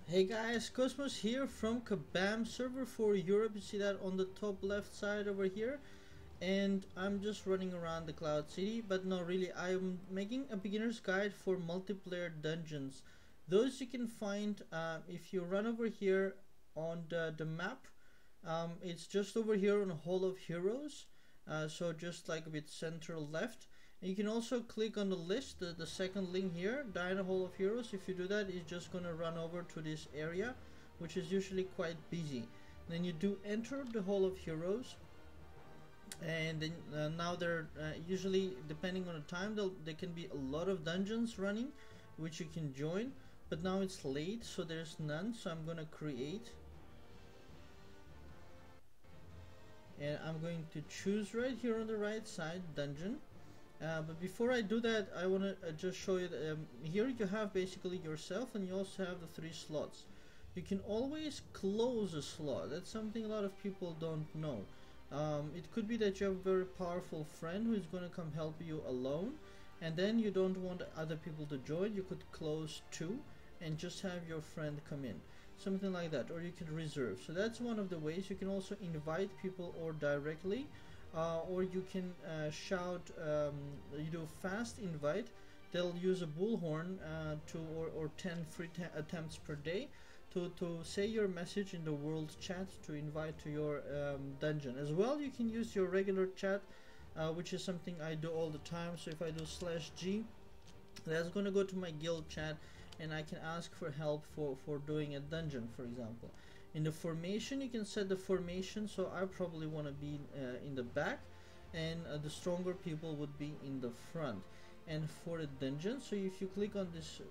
Hey guys, Cosmos here from Kabam server for Europe. You see that on the top left side over here, and I'm just running around the Cloud City, but no, really, I'm making a beginner's guide for multiplayer dungeons. Those you can find if you run over here on the map. It's just over here on Hall of Heroes, so just like a bit central left. And you can also click on the list, the second link here, Dino Hall of Heroes. If you do that, it's just gonna run over to this area, which is usually quite busy. Then you do enter the Hall of Heroes, and then now there usually, depending on the time, there can be a lot of dungeons running which you can join, but now it's late, so there's none. So I'm gonna create, and I'm going to choose right here on the right side dungeon. But before I do that, I want to just show you that here you have basically yourself, and you also have the 3 slots. You can always close a slot. That's something a lot of people don't know. It could be that you have a very powerful friend who is going to come help you alone, and then you don't want other people to join. You could close 2 and just have your friend come in, something like that, or you can reserve. So that's one of the ways. You can also invite people or directly, or you can shout, you do fast invite. They'll use a bullhorn or 10 free attempts per day to say your message in the world chat to invite to your dungeon. As well, you can use your regular chat, which is something I do all the time. So if I do /G, that's going to go to my guild chat, and I can ask for help for doing a dungeon, for example. In the formation, you can set the formation, so I probably want to be in the back, and the stronger people would be in the front. And for the dungeon, so if you click on this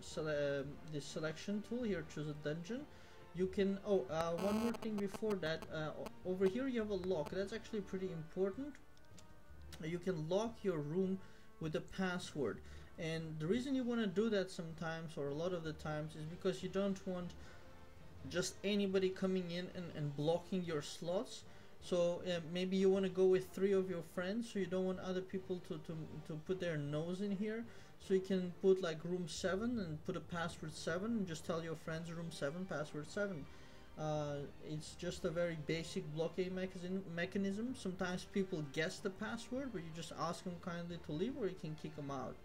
selection tool here, choose a dungeon, you can, one more thing before that, over here you have a lock. That's actually pretty important. You can lock your room with a password, and the reason you want to do that sometimes, or a lot of the times, is because you don't want just anybody coming in and blocking your slots. So maybe you want to go with 3 of your friends, so you don't want other people to put their nose in here. So you can put like room 7 and put a password 7 and just tell your friends room 7, password 7. It's just a very basic blocking mechanism. Sometimes people guess the password, but you just ask them kindly to leave, or you can kick them out.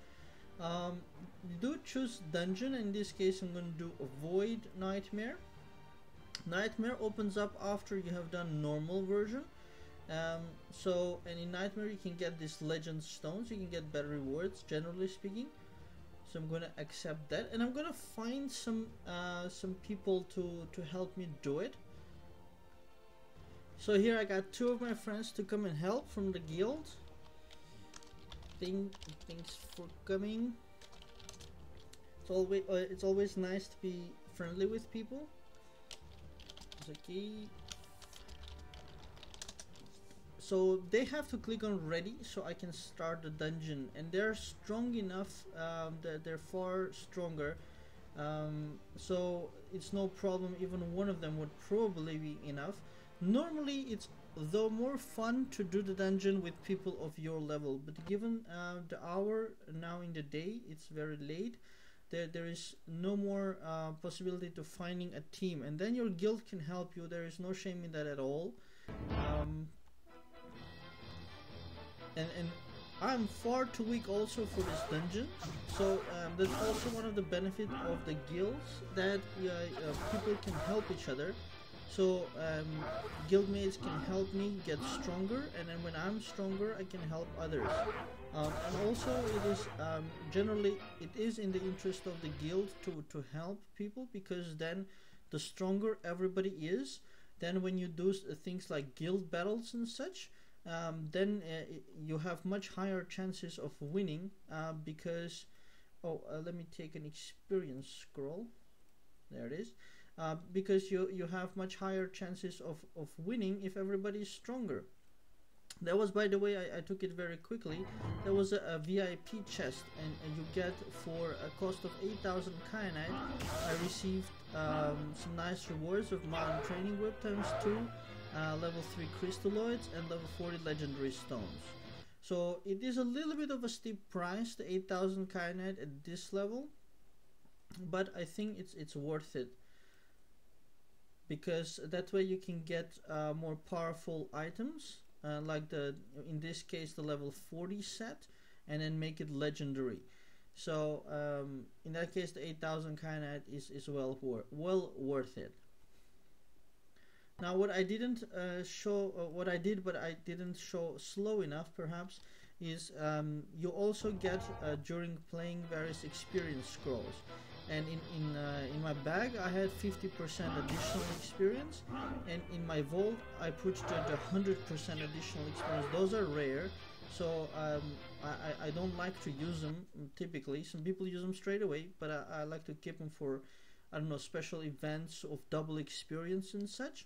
You do choose dungeon. In this case, I'm going to do avoid nightmare. Nightmare opens up after you have done normal version. And in Nightmare you can get these legend stones. You can get better rewards, generally speaking. So I'm gonna accept that, and I'm gonna find some people to help me do it. So here I got 2 of my friends to come and help from the guild. Thanks for coming. It's always nice to be friendly with people. Okay, so they have to click on ready so I can start the dungeon, and they're strong enough, that they're far stronger, so it's no problem. Even one of them would probably be enough. Normally it's though more fun to do the dungeon with people of your level, but given the hour now in the day, it's very late. There is no more possibility to finding a team, and then your guild can help you. There is no shame in that at all. And I'm far too weak also for this dungeon, so that's also one of the benefits of the guilds, that people can help each other. So guildmates can help me get stronger, and then when I'm stronger I can help others. And also it is generally it is in the interest of the guild to help people, because then the stronger everybody is, then when you do things like guild battles and such, then you have much higher chances of winning, because let me take an experience scroll. There it is. Because you have much higher chances of winning if everybody is stronger. That was, by the way, I took it very quickly. There was a VIP chest, and you get, for a cost of 8,000 kyanite, I received some nice rewards of modern training whip ×2, level 3 crystalloids, and level 40 legendary stones. So it is a little bit of a steep price, the 8,000 kyanite at this level, but I think it's worth it. because that way you can get more powerful items, like in this case the level 40 set, and then make it legendary. So in that case the 8000 kyanite is well worth it. Now what I didn't show, what I did but I didn't show slow enough perhaps, is you also get during playing various experience scrolls. And in my bag I had 50% additional experience, and in my vault I put the 100% additional experience. Those are rare, so I don't like to use them typically. Some people use them straight away, but I like to keep them for, I don't know, special events of double experience and such.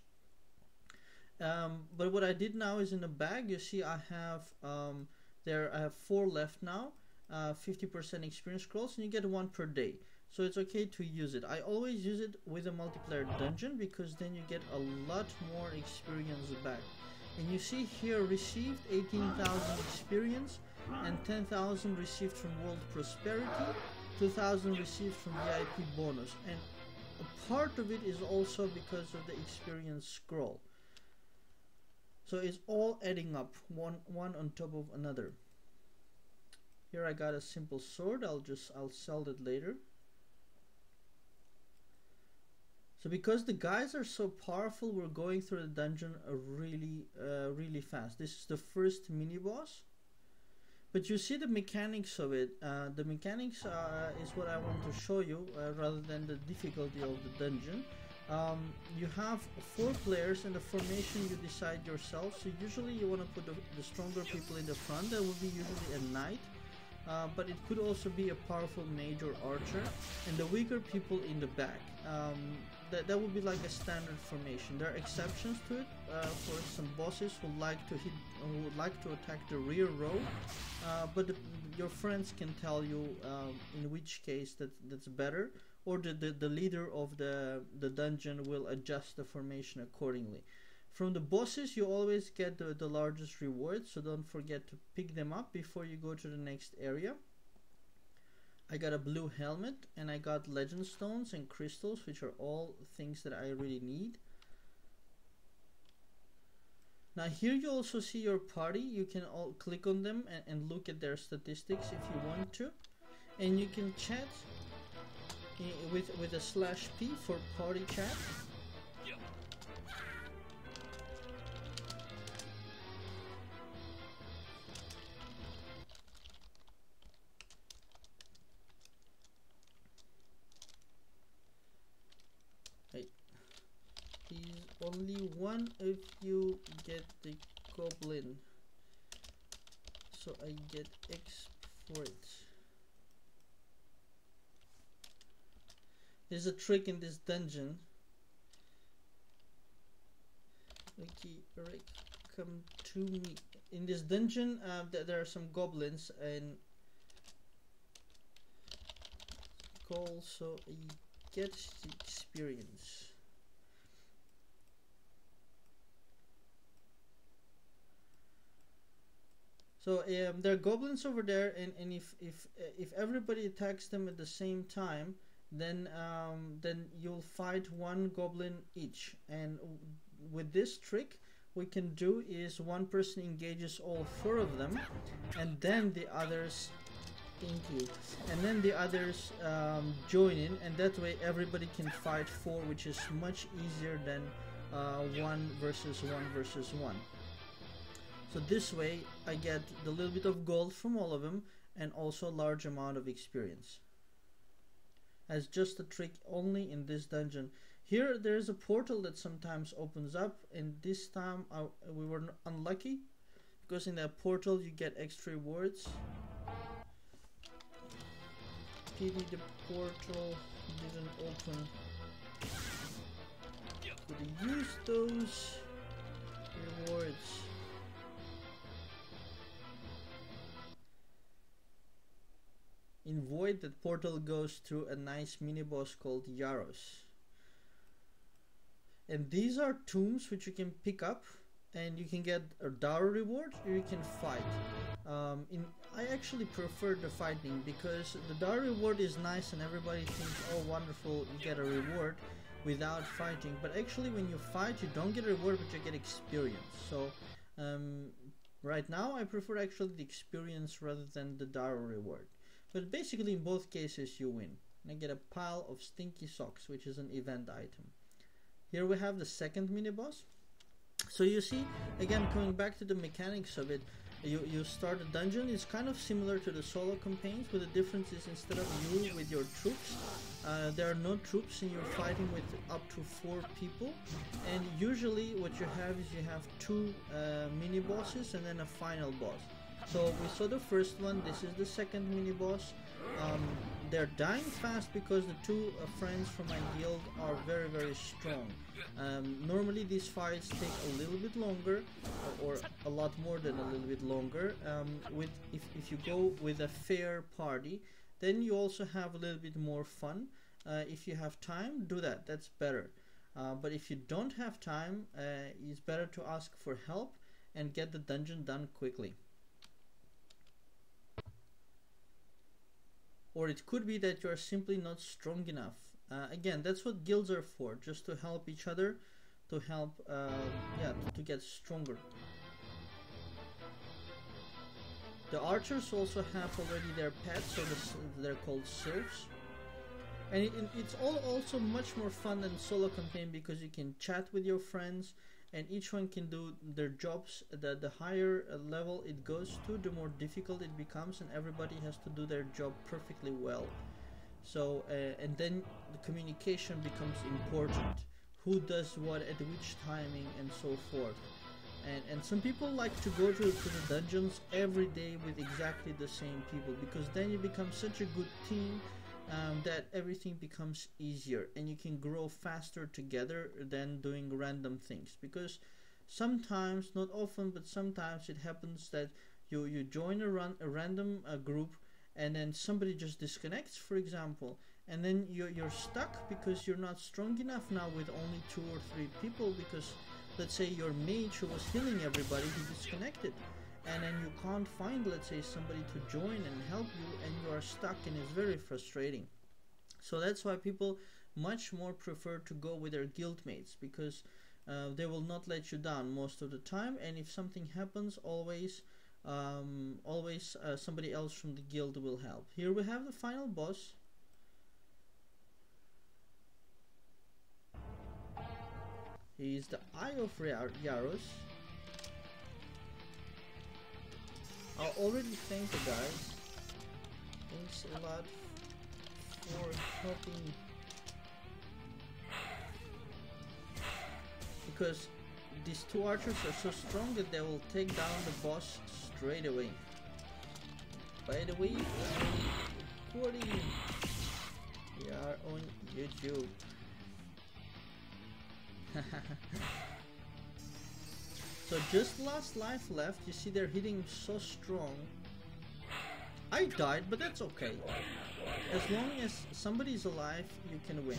But what I did now is in the bag, you see I have I have 4 left now, 50% experience scrolls, and you get 1 per day. So it's okay to use it. I always use it with a multiplayer dungeon because then you get a lot more experience back. And you see here, received 18,000 experience and 10,000 received from World Prosperity, 2,000 received from VIP bonus. And a part of it is also because of the experience scroll. So it's all adding up, one on top of another. Here I got a simple sword. I'll sell it later. So because the guys are so powerful, we're going through the dungeon really fast. This is the first mini boss, but you see the mechanics of it. The mechanics is what I want to show you, rather than the difficulty of the dungeon. You have 4 players, and the formation you decide yourself. So usually you want to put the stronger people in the front. That would be usually a knight, but it could also be a powerful mage or archer, and the weaker people in the back. That would be like a standard formation. There are exceptions to it, for some bosses who like to attack the rear row, but your friends can tell you in which case that's better, or the leader of the dungeon will adjust the formation accordingly. From the bosses you always get the largest rewards, so don't forget to pick them up before you go to the next area. I got a blue helmet, and I got legend stones and crystals, which are all things that I really need. Now here you also see your party. You can all click on them and look at their statistics if you want to, and you can chat with a /P for party chat. Only one if you get the goblin, so I get X for it. There's a trick in this dungeon. Okay, Rick, come to me. In this dungeon, there are some goblins and goal, so I get the experience. So there are goblins over there, and if everybody attacks them at the same time, then you'll fight 1 goblin each. And with this trick, we can do is one person engages all 4 of them, and then the others, thank you, and then the others join in, and that way everybody can fight 4, which is much easier than 1 versus 1 versus 1. So this way I get the little bit of gold from all of them, and also a large amount of experience. As just a trick only in this dungeon. Here there is a portal that sometimes opens up, and this time we were unlucky, because in that portal you get extra rewards. Pity the portal didn't open. Could use those rewards. In Void, that portal goes through a nice mini boss called Yaros. And these are tombs which you can pick up, and you can get a dowry reward, or you can fight. I actually prefer the fighting, because the dowry reward is nice and everybody thinks, oh wonderful, you get a reward. without fighting. But actually when you fight, you don't get a reward, but you get experience. So right now I prefer actually the experience rather than the Daro reward. But basically in both cases you win. And I get a pile of stinky socks, which is an event item. Here we have the second mini boss. So you see, again, coming back to the mechanics of it, you start a dungeon. It's kind of similar to the solo campaigns, but the difference is instead of you with your troops, there are no troops and you're fighting with up to 4 people. And usually what you have is you have 2 mini bosses and then a final boss. So we saw the first one, this is the second mini boss. They're dying fast because the 2 friends from my guild are very, very strong. Normally these fights take a little bit longer, or a lot more than a little bit longer. If you go with a fair party, then you also have a little bit more fun. If you have time, do that, that's better. But if you don't have time, it's better to ask for help and get the dungeon done quickly. Or it could be that you are simply not strong enough. Again, that's what guilds are for, just to help each other, to help, to get stronger. The archers also have already their pets, so they're called serfs. And it's also much more fun than solo campaign because you can chat with your friends and each one can do their jobs. The higher level it goes to, the more difficult it becomes, and everybody has to do their job perfectly well. So and then the communication becomes important. Who does what at which timing and so forth. And some people like to go to the dungeons every day with exactly the same people, because then you become such a good team that everything becomes easier and you can grow faster together than doing random things. Because sometimes, not often, but sometimes it happens that you join a random group and then somebody just disconnects, for example, and then you're stuck because you're not strong enough now with only 2 or 3 people, because let's say your mage who was healing everybody, he disconnected, and then you can't find, let's say, somebody to join and help you, and you are stuck, and it's very frustrating. So that's why people much more prefer to go with their guildmates, because they will not let you down most of the time, and if something happens, always somebody else from the guild will help. Here we have the final boss. He is the Eye of Yaros. I already thank the guys. Thanks a lot for helping, because these 2 archers are so strong that they will take down the boss straight away. By the way, recording. We are on YouTube. So just last life left. You see they're hitting so strong. I died, but that's okay. As long as somebody's alive, you can win.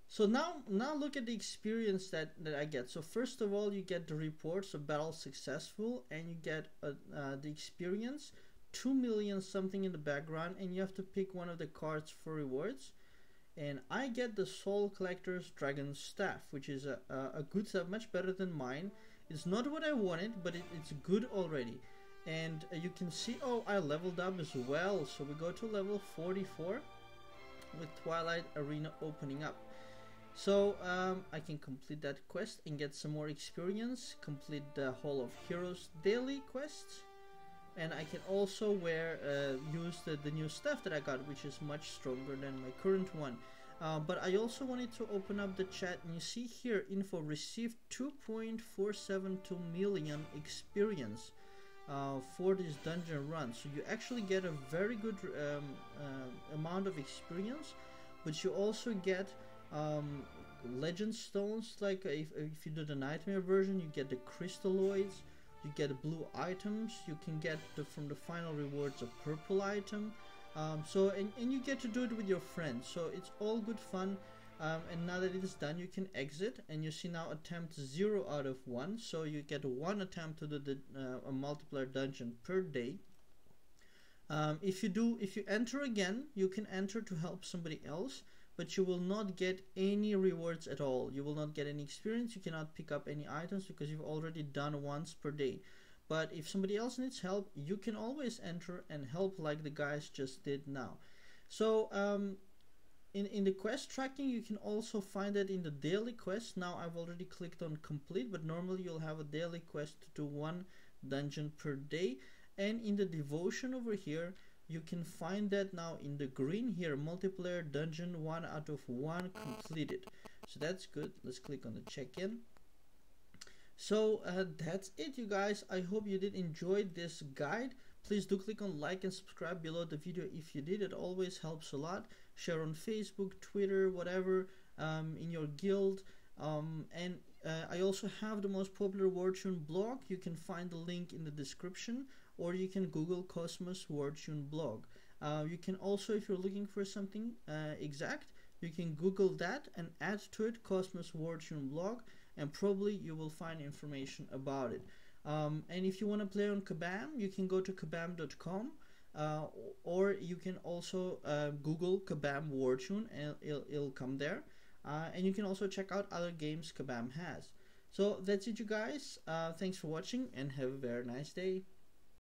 So now look at the experience that I get. So first of all, you get the reports of battle successful, and you get the experience, 2 million something in the background, and you have to pick one of the cards for rewards. And I get the Soul Collector's Dragon Staff, which is a good stuff, much better than mine. It's not what I wanted, but it's good already. And you can see, oh, I leveled up as well. So we go to level 44 with Twilight Arena opening up. So I can complete that quest and get some more experience, complete the Hall of Heroes daily quests, and I can also use the new stuff that I got, which is much stronger than my current one. But I also wanted to open up the chat, and you see here info: received 2.472 million experience for this dungeon run. So you actually get a very good amount of experience, but you also get legend stones. Like if you do the nightmare version, you get the crystalloids, you get blue items, you can get from the final rewards a purple item, and you get to do it with your friends, so it's all good fun. And now that it is done, you can exit, and you see now attempt 0 out of 1, so you get 1 attempt to do a multiplayer dungeon per day. If you enter again, you can enter to help somebody else, but you will not get any rewards at all. You will not get any experience. You cannot pick up any items because you've already done once per day. But if somebody else needs help, you can always enter and help like the guys just did now. So in the quest tracking, you can also find that in the daily quest. Now I've already clicked on complete, but normally you'll have a daily quest to do 1 dungeon per day. And in the devotion over here, you can find that now in the green here, multiplayer dungeon 1 out of 1 completed. So that's good. Let's click on the check-in. So that's it, you guys. I hope you did enjoy this guide. Please do click on like and subscribe below the video if you did. It always helps a lot. Share on Facebook, Twitter, whatever, in your guild. And I also have the most popular Wartune blog. You can find the link in the description, or you can Google Cosmos Wartune blog. You can also, if you're looking for something exact, you can Google that and add to it Cosmos Wartune blog, and probably you will find information about it. And if you want to play on Kabam, you can go to kabam.com, or you can also Google Kabam Wartune and it'll come there. And you can also check out other games Kabam has. So that's it, you guys. Thanks for watching and have a very nice day.